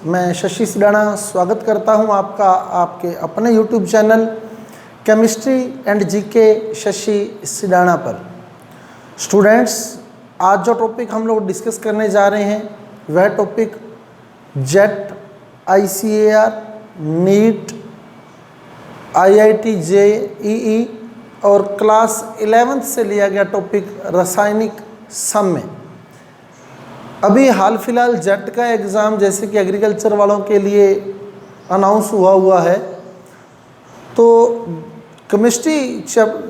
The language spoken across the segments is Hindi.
मैं शशि सिडाना स्वागत करता हूं आपका आपके अपने YouTube channel chemistry and GK Shashi Sidana पर। स्टूडेंट्स, आज जो टॉपिक हम लोग डिस्कस करने जा रहे हैं वह topic JET, ICAR, NEET, IIT JEE और क्लास 11th से लिया गया टॉपिक रासायनिक समय। अभी हाल फिलहाल जेट का एग्ज़ाम जैसे कि एग्रीकल्चर वालों के लिए अनाउंस हुआ है, तो केमिस्ट्री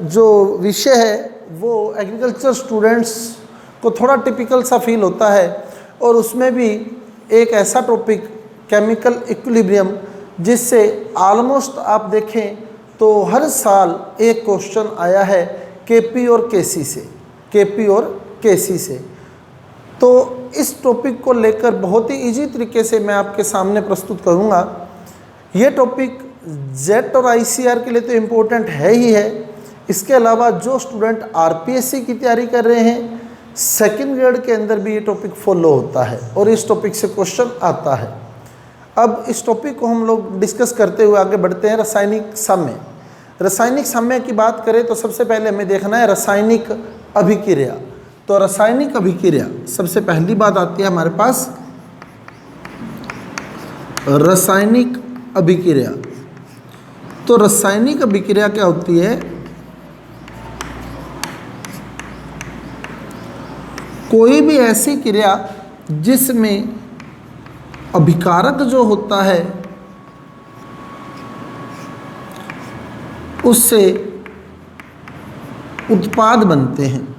जो विषय है वो एग्रीकल्चर स्टूडेंट्स को थोड़ा टिपिकल सा फील होता है और उसमें भी एक ऐसा टॉपिक केमिकल इक्विलिब्रियम जिससे ऑलमोस्ट आप देखें तो हर साल एक क्वेश्चन आया है KP और KC से। तो इस टॉपिक को लेकर बहुत ही इजी तरीके से मैं आपके सामने प्रस्तुत करूंगा। ये टॉपिक जेट और ICAR के लिए तो इम्पोर्टेंट है ही है। इसके अलावा जो स्टूडेंट RPSC की तैयारी कर रहे हैं सेकंड ग्रेड के अंदर भी ये टॉपिक फॉलो होता है और इस टॉपिक से क्वेश्चन आता है। अब इस टॉपिक को हम लोग डिस्कस करते हुए आगे बढ़ते हैं। रासायनिक समय। रासायनिक समय की बात करें तो सबसे पहले हमें देखना है रासायनिक अभिक्रिया। तो रासायनिक अभिक्रिया सबसे पहली बात आती है हमारे पास रासायनिक अभिक्रिया। तो रासायनिक अभिक्रिया क्या होती है? कोई भी ऐसी क्रिया जिसमें अभिकारक जो होता है उससे उत्पाद बनते हैं।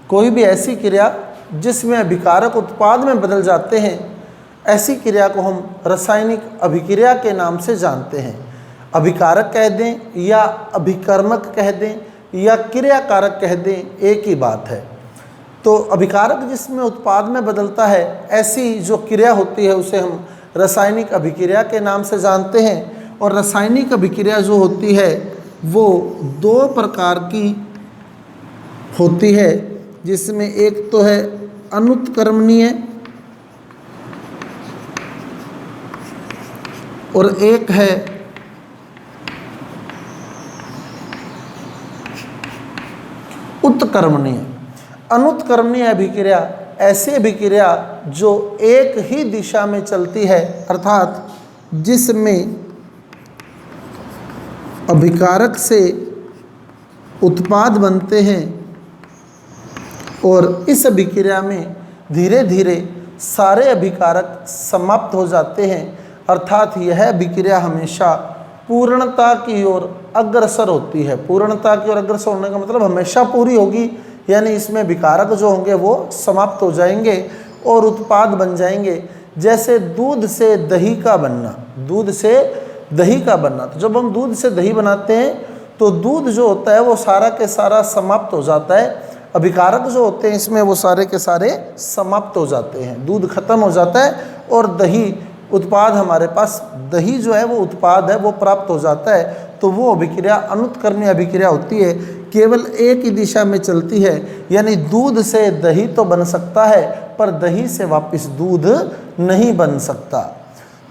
कोई भी ऐसी क्रिया जिसमें अभिकारक उत्पाद में बदल जाते हैं, ऐसी क्रिया को हम रासायनिक अभिक्रिया के नाम से जानते हैं। अभिकारक कह दें या अभिकर्मक कह दें या क्रियाकारक कह दें, एक ही बात है। तो अभिकारक जिसमें उत्पाद में बदलता है, ऐसी जो क्रिया होती है उसे हम रासायनिक अभिक्रिया के नाम से जानते हैं। और रासायनिक अभिक्रिया जो होती है वो दो प्रकार की होती है, जिसमें एक तो है अनुत्क्रमणीय और एक है उत्क्रमणीय। अनुत्क्रमणीय अभिक्रिया ऐसी अभिक्रिया जो एक ही दिशा में चलती है, अर्थात जिसमें अभिकारक से उत्पाद बनते हैं और इस अभिक्रिया में धीरे धीरे सारे अभिकारक समाप्त हो जाते हैं, अर्थात यह अभिक्रिया हमेशा पूर्णता की ओर अग्रसर होती है। पूर्णता की ओर अग्रसर होने का मतलब हमेशा पूरी होगी, यानी इसमें अभिकारक जो होंगे वो समाप्त हो जाएंगे और उत्पाद बन जाएंगे। जैसे दूध से दही का बनना, दूध से दही का बनना। तो जब हम दूध से दही बनाते हैं तो दूध जो होता है वो सारा के सारा समाप्त हो जाता है। अभिकारक जो होते हैं इसमें वो सारे के सारे समाप्त हो जाते हैं, दूध खत्म हो जाता है और दही उत्पाद हमारे पास, दही जो है वो उत्पाद है वो प्राप्त हो जाता है। तो वो अभिक्रिया अनुत्क्रमणीय अभिक्रिया होती है, केवल एक ही दिशा में चलती है। यानी दूध से दही तो बन सकता है पर दही से वापस दूध नहीं बन सकता।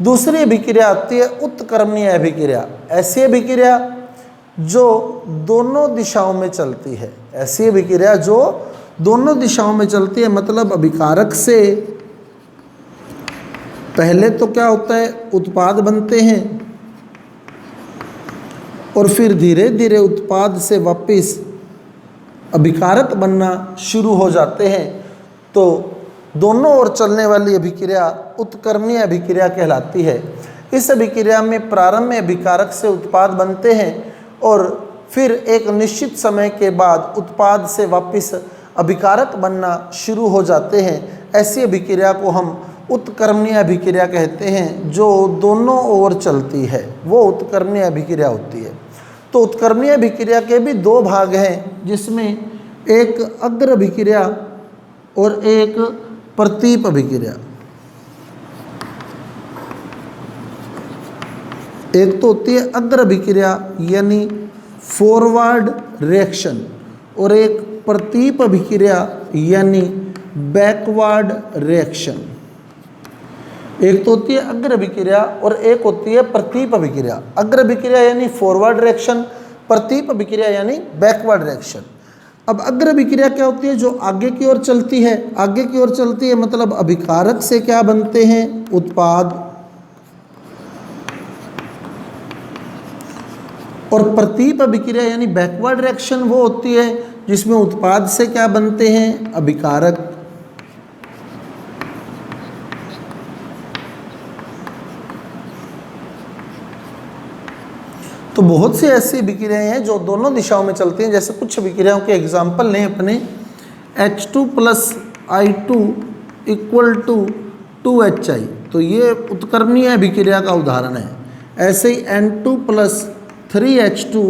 दूसरी अभिक्रिया आती है उत्क्रमणीय अभिक्रिया। ऐसी अभिक्रिया जो दोनों दिशाओं में चलती है, ऐसी अभिक्रिया जो दोनों दिशाओं में चलती है, मतलब अभिकारक से पहले तो क्या होता है, उत्पाद बनते हैं और फिर धीरे धीरे उत्पाद से वापस अभिकारक बनना शुरू हो जाते हैं। तो दोनों ओर चलने वाली अभिक्रिया उत्क्रमणीय अभिक्रिया कहलाती है। इस अभिक्रिया में प्रारंभ में अभिकारक से उत्पाद बनते हैं और फिर एक निश्चित समय के बाद उत्पाद से वापस अभिकारक बनना शुरू हो जाते हैं। ऐसी अभिक्रिया को हम उत्क्रमणीय अभिक्रिया कहते हैं, जो दोनों ओर चलती है, वो उत्क्रमणीय अभिक्रिया होती है। तो उत्क्रमणीय अभिक्रिया के भी दो भाग हैं, जिसमें एक अग्र अभिक्रिया और एक प्रतीप अभिक्रिया। एक तो होती है अग्र अभिक्रिया यानी फॉरवर्ड रिएक्शन और एक प्रतीप अभिक्रिया यानी बैकवर्ड रिएक्शन। एक तो होती है अग्र अभिक्रिया और एक होती है प्रतीप अभिक्रिया। अग्र अभिक्रिया यानी फॉरवर्ड डायरेक्शन, प्रतीप अभिक्रिया यानी बैकवर्ड डायरेक्शन। अब अग्र अभिक्रिया क्या होती है? जो आगे की ओर चलती है। आगे की ओर चलती है मतलब अभिकारक से क्या बनते हैं? उत्पाद। और प्रतीप अभिक्रिया यानी बैकवर्ड डायरेक्शन वो होती है जिसमें उत्पाद से क्या बनते हैं? अभिकारक। तो बहुत सी ऐसी अभिक्रियाएं हैं जो दोनों दिशाओं में चलती हैं। जैसे कुछ अभिक्रियाओं के एग्जाम्पल लें अपने, H2 + I2 = 2HI, तो ये उत्कर्मीय अभिक्रिया का उदाहरण है। ऐसे ही N2 + 3H2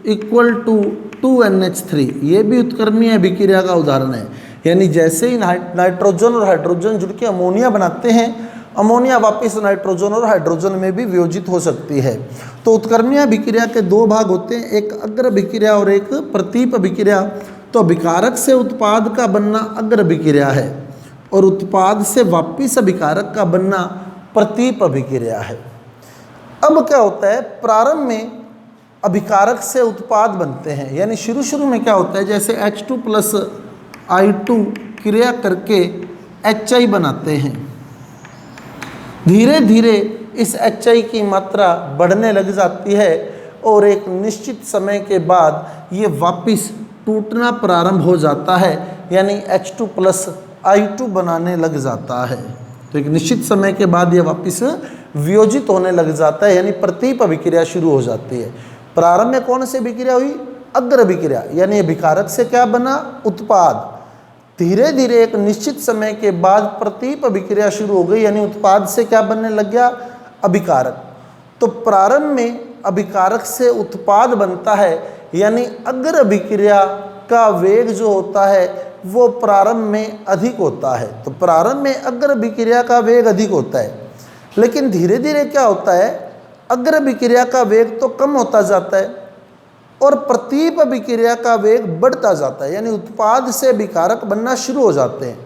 = 2NH3, ये भी उत्कर्मीय अभिक्रिया का उदाहरण है। यानी जैसे ही नाइट्रोजन और हाइड्रोजन जुड़ के अमोनिया बनाते हैं, अमोनिया वापस नाइट्रोजन और हाइड्रोजन में भी वियोजित हो सकती है। तो उत्कर्मीय अभिक्रिया के दो भाग होते हैं, एक अग्र अभिक्रिया और एक प्रतीप अभिक्रिया। तो अभिकारक से उत्पाद का बनना अग्र अभिक्रिया है और उत्पाद से वापस अभिकारक का बनना प्रतीप अभिक्रिया है। अब क्या होता है? प्रारंभ में अभिकारक से उत्पाद बनते हैं, यानी शुरू में क्या होता है? जैसे H2 + I2 क्रिया करके HI बनाते हैं। धीरे धीरे इस HI की मात्रा बढ़ने लग जाती है और एक निश्चित समय के बाद ये वापस टूटना प्रारंभ हो जाता है, यानी H2 + I2 बनाने लग जाता है। तो एक निश्चित समय के बाद ये वापस वियोजित होने लग जाता है, यानी प्रतीप अभिक्रिया शुरू हो जाती है। प्रारंभ में कौन सी अभिक्रिया हुई? अग्र अभिक्रिया, यानी अभिकारक से क्या बना? उत्पाद। धीरे धीरे एक निश्चित समय के बाद प्रतीप अभिक्रिया शुरू हो गई, यानी उत्पाद से क्या बनने लग गया? अभिकारक। तो प्रारंभ में अभिकारक से उत्पाद बनता है, यानी अग्र अभिक्रिया का वेग जो होता है वो प्रारंभ में अधिक होता है। तो प्रारंभ में अग्र अभिक्रिया का वेग अधिक होता है, लेकिन धीरे धीरे क्या होता है? अग्र अभिक्रिया का वेग तो कम होता जाता है और प्रतीप अभिक्रिया का वेग बढ़ता जाता है, यानी उत्पाद से अभिकारक बनना शुरू हो जाते हैं।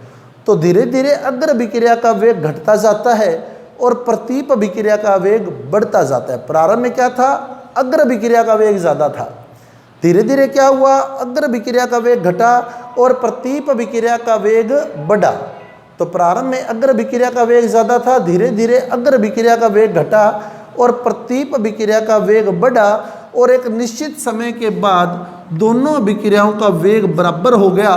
तो धीरे धीरे अग्र अभिक्रिया का वेग घटता जाता है और प्रतीप अभिक्रिया का वेग बढ़ता जाता है। प्रारंभ में क्या था? अग्र अभिक्रिया का वेग ज़्यादा था। धीरे धीरे क्या हुआ? अग्र अभिक्रिया का वेग घटा और प्रतीप अभिक्रिया का वेग बढ़ा। तो प्रारंभ में अग्र अभिक्रिया का वेग ज़्यादा था, धीरे धीरे अग्र अभिक्रिया का वेग घटा और प्रतीप अभिक्रिया का वेग बढ़ा और एक निश्चित समय के बाद दोनों अभिक्रियाओं का वेग बराबर हो गया।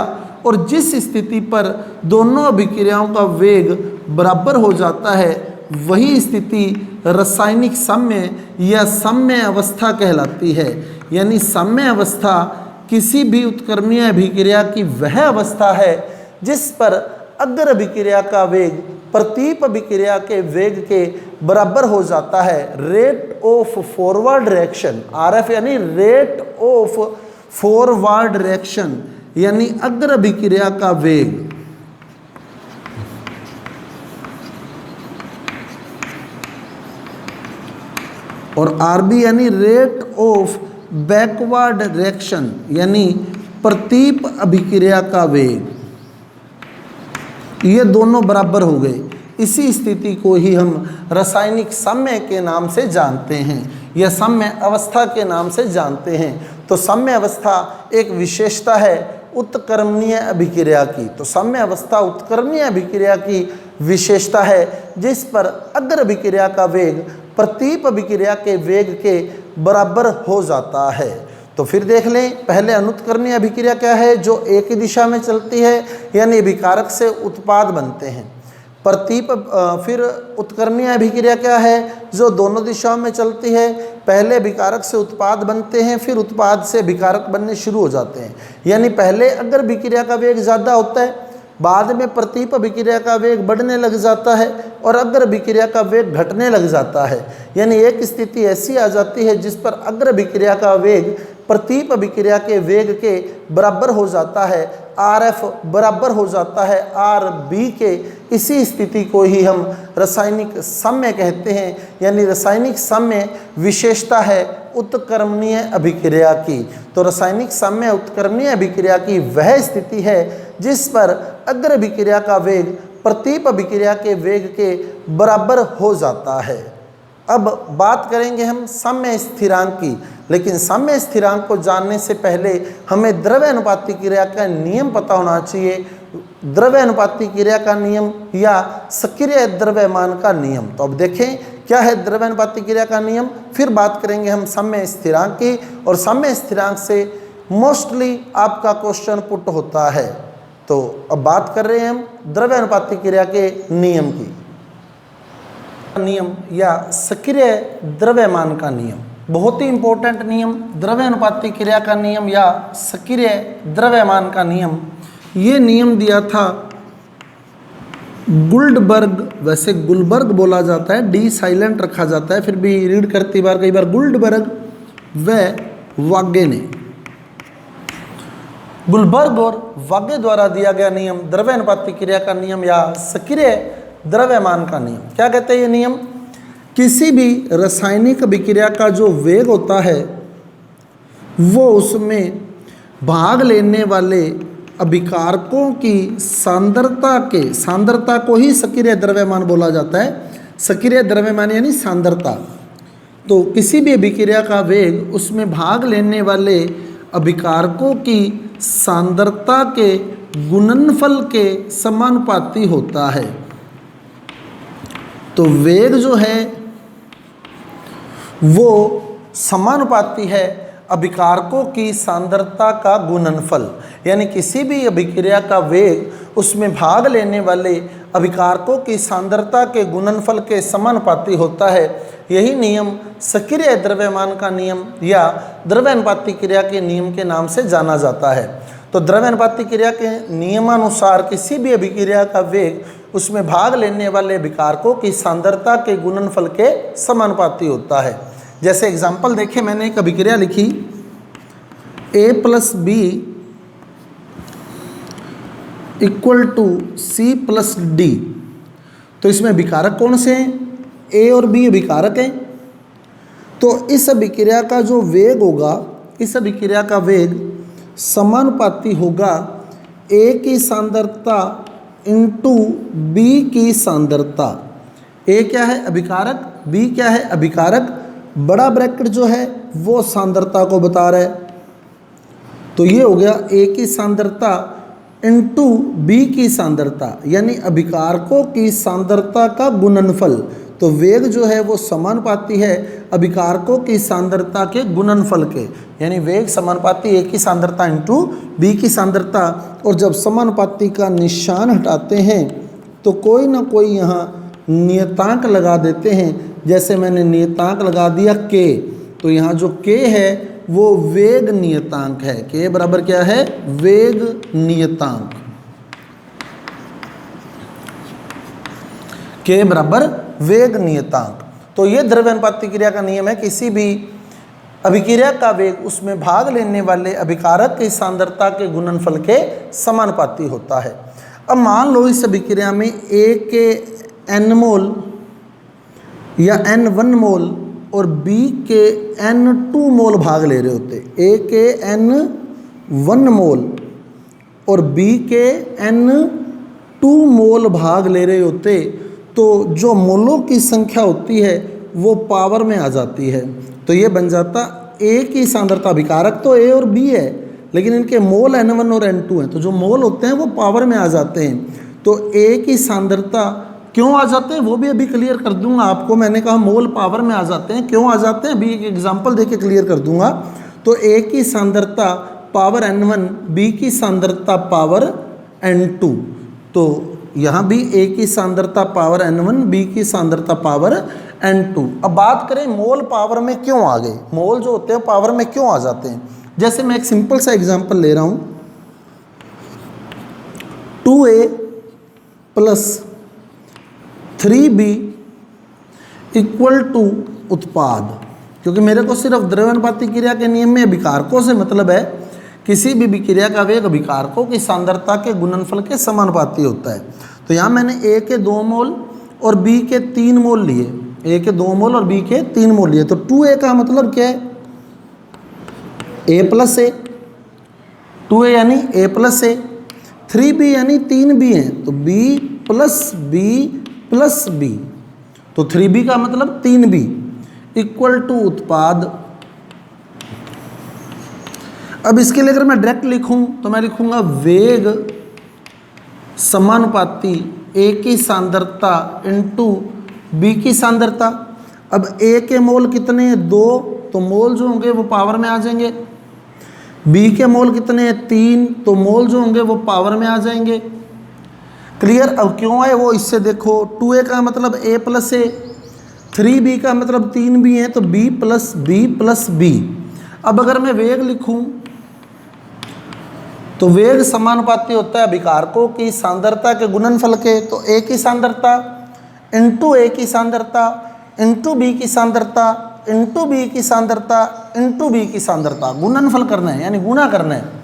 और जिस स्थिति पर दोनों अभिक्रियाओं का वेग बराबर हो जाता है वही स्थिति रासायनिक साम्य या साम्य अवस्था कहलाती है। यानी साम्य अवस्था किसी भी उत्कर्मीय अभिक्रिया की वह अवस्था है जिस पर अग्र अभिक्रिया का वेग प्रतीप अभिक्रिया के वेग के बराबर हो जाता है। Rate of forward reaction, RF यानी रेट ऑफ फॉरवर्ड रिएक्शन, यानी अग्र अभिक्रिया का वेग। और RB यानी रेट ऑफ बैकवर्ड रिएक्शन, यानी प्रतीप अभिक्रिया का वेग। ये दोनों बराबर हो गए। इसी स्थिति को ही हम रासायनिक साम्य के नाम से जानते हैं या साम्य अवस्था के नाम से जानते हैं। तो साम्य अवस्था एक विशेषता है उत्कर्मणीय अभिक्रिया की। तो साम्य अवस्था उत्कर्मणीय अभिक्रिया की विशेषता है जिस पर अग्र अभिक्रिया का वेग प्रतीप अभिक्रिया के वेग के बराबर हो जाता है। तो फिर देख लें, पहले अनुत्कर्मणीय अभिक्रिया क्या है? जो एक ही दिशा में चलती है, यानी अभिकारक से उत्पाद बनते हैं। प्रतीप फिर उत्कर्मणीय अभिक्रिया क्या है? जो दोनों दिशाओं में चलती है। पहले अभिकारक से उत्पाद बनते हैं, फिर उत्पाद से अभिकारक बनने शुरू हो जाते हैं। यानी पहले अग्र अभिक्रिया का वेग ज़्यादा होता है, बाद में प्रतीप अभिक्रिया का वेग बढ़ने लग जाता है और अग्र अभिक्रिया का वेग घटने लग जाता है। यानी एक स्थिति ऐसी आ जाती है जिस पर अग्र अभिक्रिया का वेग प्रतीप अभिक्रिया के वेग के बराबर हो जाता है, RF बराबर हो जाता है RB के। इसी स्थिति को ही हम रासायनिक साम्य कहते हैं, यानी रासायनिक साम्य विशेषता है उत्कर्मणीय अभिक्रिया की। तो रासायनिक साम्य उत्कर्मणीय अभिक्रिया की वह स्थिति है जिस पर अग्र अभिक्रिया का वेग प्रतीप अभिक्रिया के वेग के बराबर हो जाता है। अब बात करेंगे हम साम्य स्थिरांक की, लेकिन साम्य स्थिरांक को जानने से पहले हमें द्रव्य अनुपाती क्रिया का नियम पता होना चाहिए। द्रव्य अनुपाती क्रिया का नियम या सक्रिय द्रव्यमान का नियम। तो अब देखें क्या है द्रव्य अनुपाती क्रिया का नियम, फिर बात करेंगे हम साम्य स्थिरांक की, और साम्य स्थिरांक से मोस्टली आपका क्वेश्चन पुट होता है। तो अब बात कर रहे हैं हम द्रव्य अनुपाती क्रिया के नियम की। नियम या सक्रिय द्रव्यमान का नियम, बहुत ही इंपॉर्टेंट नियम, द्रव्य अनुपाती क्रिया का नियम या सक्रिय द्रव्यमान का नियम। ये नियम दिया था गुल्डबर्ग, वैसे गुलबर्ग बोला जाता है, डी साइलेंट रखा जाता है, फिर भी रीड करती बार कई बार गुल्डबर्ग व वागे ने, गुलबर्ग और वागे द्वारा दिया गया नियम द्रव्य अनुपाती क्रिया का नियम या सक्रिय द्रव्यमान का नियम। क्या कहते हैं ये नियम, किसी भी रासायनिक अभिक्रिया का जो वेग होता है वो उसमें भाग लेने वाले अभिकारकों की सांद्रता को ही सक्रिय द्रव्यमान बोला जाता है। सक्रिय द्रव्यमान यानी सांद्रता। तो किसी भी अभिक्रिया का वेग उसमें भाग लेने वाले अभिकारकों की सांद्रता के गुणनफल के समानुपाती होता है। तो वेग जो है वो समानुपाती है अभिकारकों की सांद्रता का गुणनफल, यानी किसी भी अभिक्रिया का वेग उसमें भाग लेने वाले अभिकारकों की सांद्रता के गुणनफल के समानुपाती होता है। यही नियम सक्रिय द्रव्यमान का नियम या द्रव्य अनुपाती क्रिया के नियम के नाम से जाना जाता है। तो द्रव्य अनुपाती क्रिया के नियमानुसार किसी भी अभिक्रिया का वेग उसमें भाग लेने वाले अभिकारकों की सांद्रता के गुणनफल के समानुपाती होता है। जैसे एग्जाम्पल देखें, मैंने एक अभिक्रिया लिखी A+B = C+D। तो इसमें अभिकारक कौन से हैं, A और B अभिकारक हैं। तो इस अभिक्रिया का जो वेग होगा, इस अभिक्रिया का वेग समानुपाती होगा A की सांद्रता इंटू B की सांद्रता। A क्या है अभिकारक, B क्या है अभिकारक, बड़ा ब्रैकेट जो है वो सांद्रता को बता रहा है। तो ये हो गया A की सांद्रता इंटू B की सांद्रता, यानी अभिकारकों की सांद्रता का गुणनफल। तो वेग जो है वो समानुपाती है अभिकारकों की सांद्रता के गुणनफल के, यानी वेग समानुपाती A की सांद्रता इंटू B की सांद्रता। और जब समानुपाती का निशान हटाते हैं तो कोई ना कोई यहाँ नियतांक लगा देते हैं। जैसे मैंने नियतांक लगा दिया K, तो यहाँ जो K है वो वेग नियतांक है। K बराबर क्या है, वेग नियतांक। K बराबर वेग नियतांक। तो ये द्रव्य अनुपाती क्रिया का नियम है, किसी भी अभिक्रिया का वेग उसमें भाग लेने वाले अभिकारक की सांद्रता के गुणनफल के समानुपाती होता है। अब मान लो इस अभिक्रिया में A के N मोल या N1 मोल और B के N2 मोल भाग ले रहे होते, A के N1 मोल और B के N2 मोल भाग ले रहे होते, तो जो मोलों की संख्या होती है वो पावर में आ जाती है। तो ये बन जाता A की सांद्रता, अभिकारक तो A और B है लेकिन इनके मोल N1 और N2 हैं, तो जो मोल होते हैं वो पावर में आ जाते हैं। तो A की सांद्रता क्यों आ जाते हैं वो भी अभी क्लियर कर दूंगा आपको। मैंने कहा मोल पावर में आ जाते हैं, क्यों आ जाते हैं अभी एक एग्जांपल देके क्लियर कर दूंगा। तो A की सांद्रता पावर N1, B की सांद्रता पावर N2। तो यहाँ भी A की सांद्रता पावर N1, B की सांद्रता पावर N2। अब बात करें मोल पावर में क्यों आ गए, मोल जो होते हैं पावर में क्यों आ जाते हैं। जैसे मैं एक सिंपल सा एग्जांपल ले रहा हूँ, 2A + 3B = उत्पाद, क्योंकि मेरे को सिर्फ द्रव्य अनुपाती क्रिया के नियम में अभिकारकों से मतलब है। किसी भी विक्रिया का वेग अभिकारकों की सांद्रता के गुणनफल के समानुपाती होता है। तो यहाँ मैंने A के 2 मोल और B के 3 मोल लिए, A के 2 मोल और B के 3 मोल लिए। तो 2A का मतलब क्या है, A + A, 2A यानी A + A, 3B यानी 3B है, तो B plus b plus b, तो 3b का मतलब 3b इक्वल टू उत्पाद। अब इसके लिए अगर मैं डायरेक्ट लिखूं तो मैं लिखूंगा वेग समानुपाती ए की सांद्रता इंटू बी की सांद्रता। अब ए के मोल कितने हैं 2, तो मोल जो होंगे वो पावर में आ जाएंगे। बी के मोल कितने हैं 3, तो मोल जो होंगे वो पावर में आ जाएंगे। क्लियर। अब क्यों आए वो इससे देखो, 2a का मतलब a प्लस ए, 3b का मतलब 3b है तो b plus b plus B. अब अगर मैं वेग लिखूं तो वेग समानुपाती होता है अभिकारकों की सांद्रता के गुणनफल के, तो a की सांद्रता इंटू a की सांद्रता इंटू b की सांद्रता इंटू b की सांद्रता इंटू b की सांद्रता, गुणनफल करना है यानी गुणा करना है।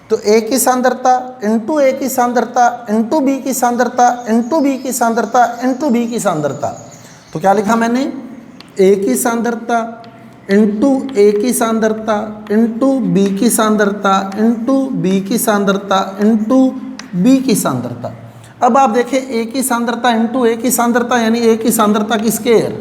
तो a की सांद्रता इंटू a की सांद्रता इंटू b की सांद्रता इंटू b की सांद्रता इंटू b की सांद्रता। तो क्या लिखा मैंने, a की सांद्रता इंटू ए की सांद्रता इंटू बी की सांद्रता इंटू बी की सांद्रता इंटू बी की सांद्रता। अब आप देखें ए की सांद्रता इंटू ए की सांद्रता यानी ए की सांद्रता की स्केयर,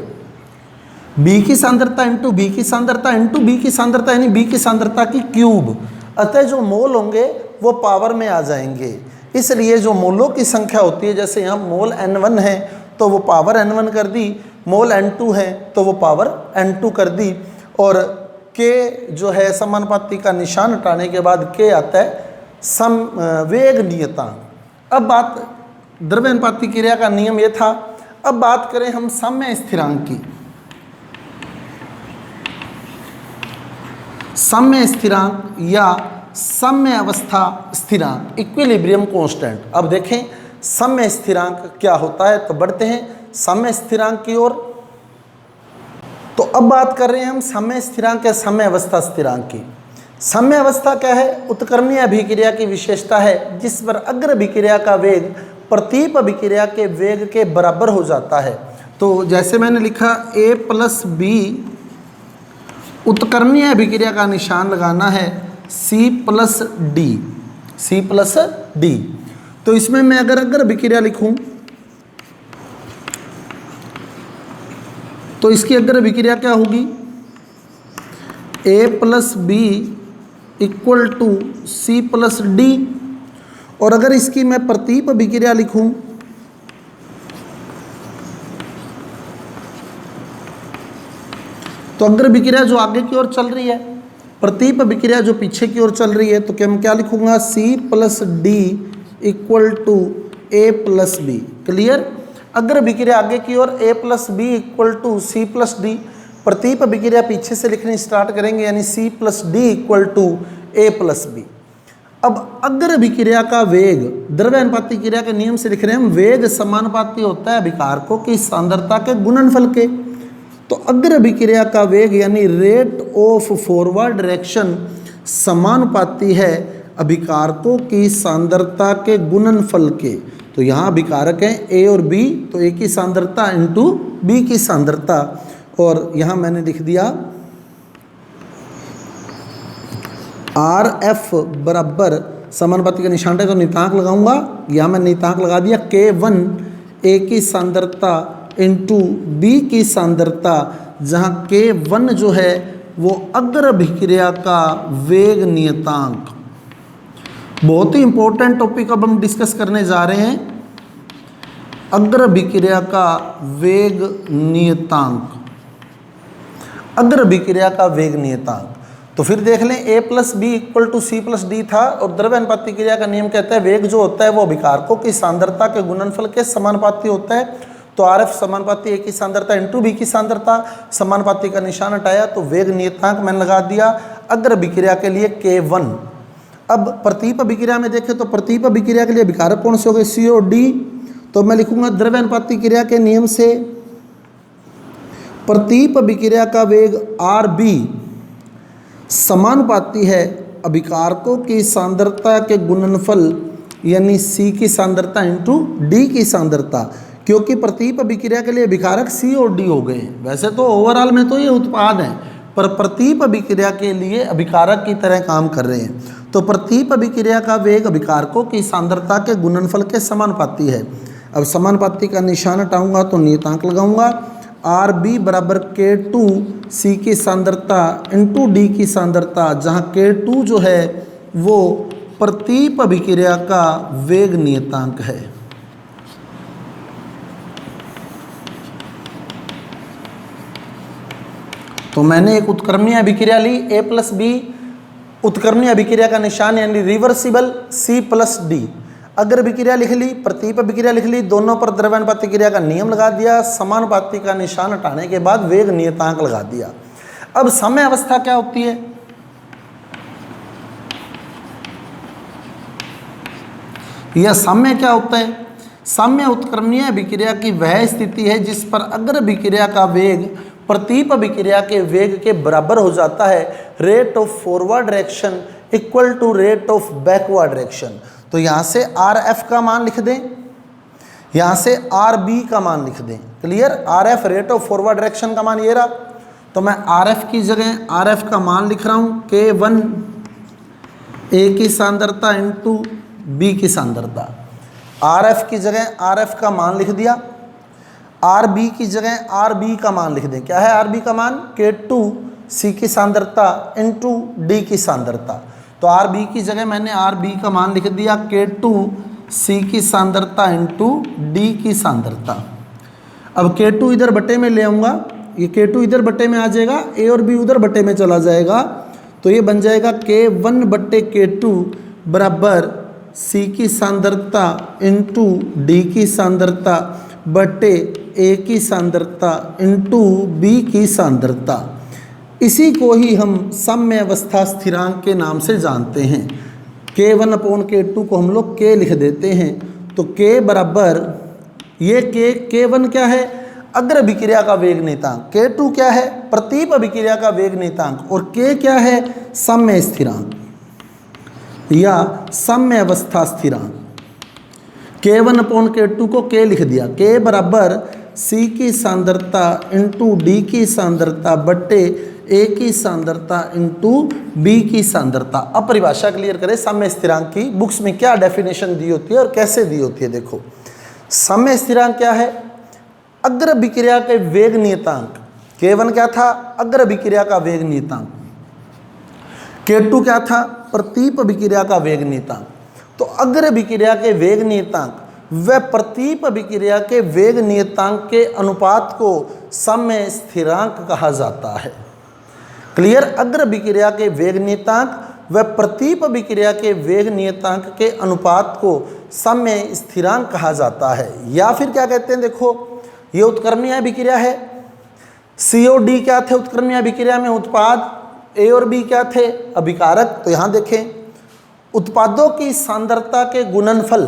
बी की सांद्रता इंटू बी की सांद्रता इंटू बी की सांद्रता यानी बी की सांद्रता की क्यूब। अतः जो मोल होंगे वो पावर में आ जाएंगे। इसलिए जो मोलों की संख्या होती है, जैसे यहाँ मोल n1 है तो वो पावर n1 कर दी, मोल n2 है तो वो पावर n2 कर दी, और k जो है समानुपाती का निशान हटाने के बाद k आता है वेग नियतांक। अब बात द्रव्यानुपाती क्रिया का नियम ये था। अब बात करें हम साम्य स्थिरांक की। साम्य स्थिरांक या साम्य अवस्था स्थिरांक, इक्विलिब्रियम कांस्टेंट। अब देखें साम्य स्थिरांक क्या होता है, तो बढ़ते हैं साम्य स्थिरांक की ओर। तो अब बात कर रहे हैं हम साम्य स्थिरांक या साम्य अवस्था स्थिरांक की। साम्य अवस्था क्या है, उत्क्रमणीय अभिक्रिया की विशेषता है जिस पर अग्र अभिक्रिया का वेग प्रतीप अभिक्रिया के वेग के बराबर हो जाता है। तो जैसे मैंने लिखा a प्लस बी, उत्क्रमणीय अभिक्रिया का निशान लगाना है C plus D, C plus D. तो इसमें मैं अगर अग्र अभिक्रिया लिखूं तो इसकी अग्र अभिक्रिया क्या होगी, a plus B equal to C plus d. और अगर इसकी मैं प्रतीप अभिक्रिया लिखूं तो अग्र अभिक्रिया जो आगे की ओर चल रही है, प्रतीप अभिक्रिया जो पीछे की ओर चल रही है, तो क्या मैं क्या लिखूंगा, C plus D equal to a plus B. Clear. अग्र अभिक्रिया आगे की ओर a plus B equal to C plus D, प्रतीप अभिक्रिया पीछे से लिखनी स्टार्ट करेंगे यानी C plus D equal to a plus B. अब अग्र अभिक्रिया का वेग द्रव्यानुपाती क्रिया के नियम से लिख रहे हैं हम, वेग समानुपाती होता है अभिकारकों की सांद्रता के गुणनफल के। तो अग्र अभिक्रिया का वेग यानी रेट ऑफ फॉरवर्ड डायरेक्शन समानुपाती है अभिकारकों की सांद्रता के गुणनफल के। तो यहाँ अभिकारक हैं a और b, तो a की सांद्रता इंटू b की सांद्रता, और यहाँ मैंने लिख दिया RF बराबर समानुपाती का निशान है तो नियतांक लगाऊंगा, यहाँ मैं नियतांक लगा दिया K1 a की सांद्रता इंटू b की सांद्रता, जहाँ K1 जो है वो अग्र अभिक्रिया का वेग नियतांक। बहुत ही इंपॉर्टेंट टॉपिक अब हम डिस्कस करने जा रहे हैं, अग्र अभिक्रिया का वेग नियतांक। अग्र अभिक्रिया का वेग नियतांक तो फिर देख लें a plus B equal to C plus d था, और द्रव्यानुपाती क्रिया का नियम कहता है वेग जो होता है वो अभिकारकों की सांद्रता के गुणनफल के समानुपाती होता है। तो RF समानुपाती a की सांद्रता इंटू b की सांद्रता, समानुपाती का निशान हटाया तो वेग नियतांक मैंने लगा दिया अग्र अभिक्रिया के लिए K1। अब प्रतीप अभिक्रिया में देखें तो प्रतीप अभिक्रिया के लिए अभिकारक कौन से हो गए, C और D। तो मैं लिखूंगा द्रव्यानुपाती क्रिया के नियम से प्रतीप अभिक्रिया का वेग RB समानुपाती है अभिकारकों की सांद्रता के गुणनफल यानी C की सांद्रता इंटू D की सांद्रता, क्योंकि प्रतीप अभिक्रिया के लिए अभिकारक C और D हो गए हैं। वैसे तो ओवरऑल में तो ये उत्पाद हैं, पर प्रतीप अभिक्रिया के लिए अभिकारक की तरह काम कर रहे हैं। तो प्रतीप अभिक्रिया का वेग अभिकारकों की सांद्रता के गुणनफल के समानुपाती है। अब समानुपाती का निशान हटाऊंगा तो नियतांक लगाऊंगा। आर बी बराबर के टू सी की सांद्रता इंटू डी की सांद्रता, जहाँ के टू जो है वो प्रतीप अभिक्रिया का वेग नियतांक है। तो मैंने एक उत्क्रमणीय अभिक्रिया ली ए प्लस बी, उत्क्रमणीय अभिक्रिया का निशान यानी रिवर्सिबल सी प्लस डी, अग्र अभिक्रिया लिख ली, प्रतीप अभिक्रिया लिख ली, दोनों पर द्रव्यानुपाती क्रिया का नियम लगा दिया, समानुपाती का निशान हटाने के बाद वेग नियतांक लगा दिया। अब समय अवस्था क्या होती है? यह साम्य क्या होता है? साम्य उत्क्रमणीय अभिक्रिया की वह स्थिति है जिस पर अग्र अभिक्रिया का वेग प्रतीप अभिक्रिया के वेग के बराबर हो जाता है। Rate of forward direction equal to rate of backward direction. तो यहाँ से आर एफ का मान लिख दें, यहाँ से आर बी का मान लिख दें। Clear? R F rate of forward direction का मान ये रहा, तो मैं आर एफ की जगह आर एफ का मान लिख रहा हूँ के वन ए की सांद्रता इंटू बी की सांद्रता। आर एफ की जगह आर एफ का मान लिख दिया, आर बी की जगह आर बी का मान लिख दें। क्या है आर बी का मान? के टू सी की सांद्रता इंटू डी की सांद्रता। तो आर बी की जगह मैंने आर बी का मान लिख दिया के टू सी की सांद्रता इंटू डी की सांद्रता। अब के टू इधर बटे में ले आऊँगा, ये के टू इधर बटे में आ जाएगा, ए और बी उधर बटे में चला जाएगा, तो ये बन जाएगा के वन बटे के टू बराबर सी की सांद्रता इंटू डी की सांद्रता बटे ए की सांद्रता इंटू बी की सांद्रता। इसी को ही हम साम्य अवस्था स्थिरांक के नाम से जानते हैं। के वन अपॉन के टू को हम लोग के लिख देते हैं। तो के बराबर ये के वन क्या है? अग्र अभिक्रिया का वेग नियतांक। के टू क्या है? प्रतीप अभिक्रिया का वेग नियतांक। और के क्या है? साम्य स्थिरांक या साम्य अवस्था स्थिरांक। के वन अपॉन के टू को के लिख दिया, के बराबर सी की सांद्रता इंटू डी की सांद्रता बटे ए की सांद्रता इंटू बी की सांद्रता। अब परिभाषा क्लियर करें साम्य स्थिरांक की। बुक्स में क्या डेफिनेशन दी होती है और कैसे दी होती है? देखो, साम्य स्थिरांक क्या है? अग्र अभिक्रिया के वेग नियतांक। के वन क्या था? अग्र अभिक्रिया का वेग नियतांक। के टू क्या था? प्रतीप अभिक्रिया का वेग नियतांक। तो अग्र अभिक्रिया के वेग नियतांक व प्रतीप अभिक्रिया के वेग नियतांक के अनुपात को साम्य स्थिरांक कहा जाता है। क्लियर? अग्र अभिक्रिया के वेग नियतांक व प्रतीप अभिक्रिया के वेग नियतांक के अनुपात को साम्य स्थिरांक कहा जाता है। या फिर क्या कहते हैं? देखो, ये उत्क्रमणीय अभिक्रिया है, सी और डी क्या थे उत्क्रमणीय अभिक्रिया में? उत्पाद। ए और बी क्या थे? अभिकारक। तो यहाँ देखें, उत्पादों की सांद्रता के गुणनफल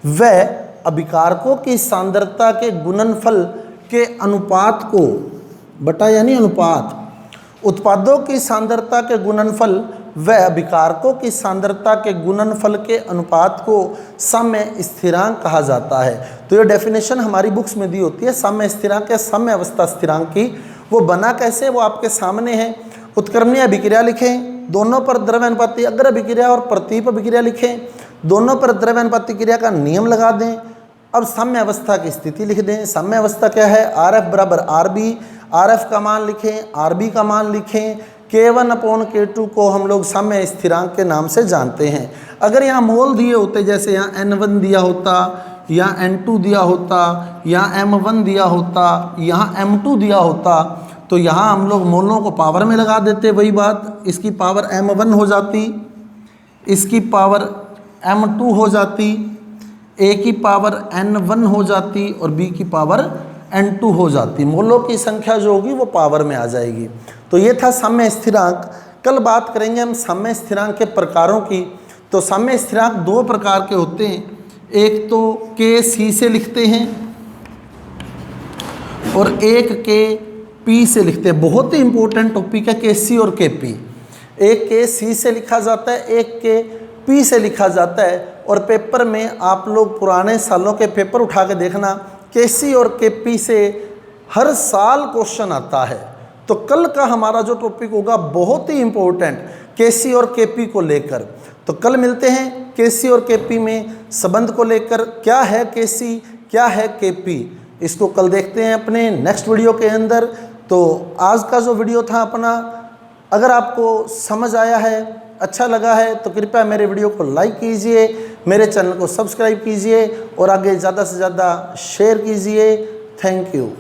व अभिकारकों की सांद्रता के गुणनफल के अनुपात को बटा यानी अनुपात, उत्पादों की सांद्रता के गुणनफल व अभिकारकों की सांद्रता के गुणनफल के अनुपात को साम्य स्थिरांक कहा जाता है। तो ये डेफिनेशन हमारी बुक्स में दी होती है साम्य स्थिरांक या साम्य अवस्था स्थिरांक की। वो बना कैसे, वो आपके सामने है। उत्क्रमणीय अभिक्रिया लिखें, दोनों पर द्रव्यानुपाती अग्र अभिक्रिया और प्रतीप अभिक्रिया लिखें, दोनों पर द्रव्यानुपाती क्रिया का नियम लगा दें। अब साम्य अवस्था की स्थिति लिख दें। साम्य अवस्था क्या है? आर एफ बराबर आर बी, आर एफ का मान लिखें, आर बी का मान लिखें। के वन अपॉन के टू को हम लोग साम्य स्थिरांक के नाम से जानते हैं। अगर यहाँ मोल दिए होते, जैसे यहाँ N1 दिया होता, यहाँ N2 दिया होता, यहाँ M1 दिया होता, यहाँ M2 दिया होता, तो यहाँ हम लोग मोलों को पावर में लगा देते। वही बात, इसकी पावर M1 हो जाती, इसकी पावर M2 हो जाती, A की पावर N1 हो जाती और B की पावर N2 हो जाती। मोलों की संख्या जो होगी वो पावर में आ जाएगी। तो ये था साम्य स्थिरांक। कल बात करेंगे हम साम्य स्थिरांक के प्रकारों की। तो साम्य स्थिरांक दो प्रकार के होते हैं, एक तो के सी से लिखते हैं और एक के पी से लिखते हैं। बहुत ही इंपॉर्टेंट टॉपिक है के सी और के पी। एक के सी से लिखा जाता है, एक के पी से लिखा जाता है। और पेपर में आप लोग पुराने सालों के पेपर उठा के देखना, के सी और के पी से हर साल क्वेश्चन आता है। तो कल का हमारा जो टॉपिक होगा बहुत ही इंपॉर्टेंट, के सी और के पी को लेकर। तो कल मिलते हैं केसी और केपी में संबंध को लेकर। क्या है केसी, क्या है केपी, इसको कल देखते हैं अपने नेक्स्ट वीडियो के अंदर। तो आज का जो वीडियो था अपना, अगर आपको समझ आया है, अच्छा लगा है, तो कृपया मेरे वीडियो को लाइक कीजिए, मेरे चैनल को सब्सक्राइब कीजिए और आगे ज़्यादा से ज़्यादा शेयर कीजिए। Thank you.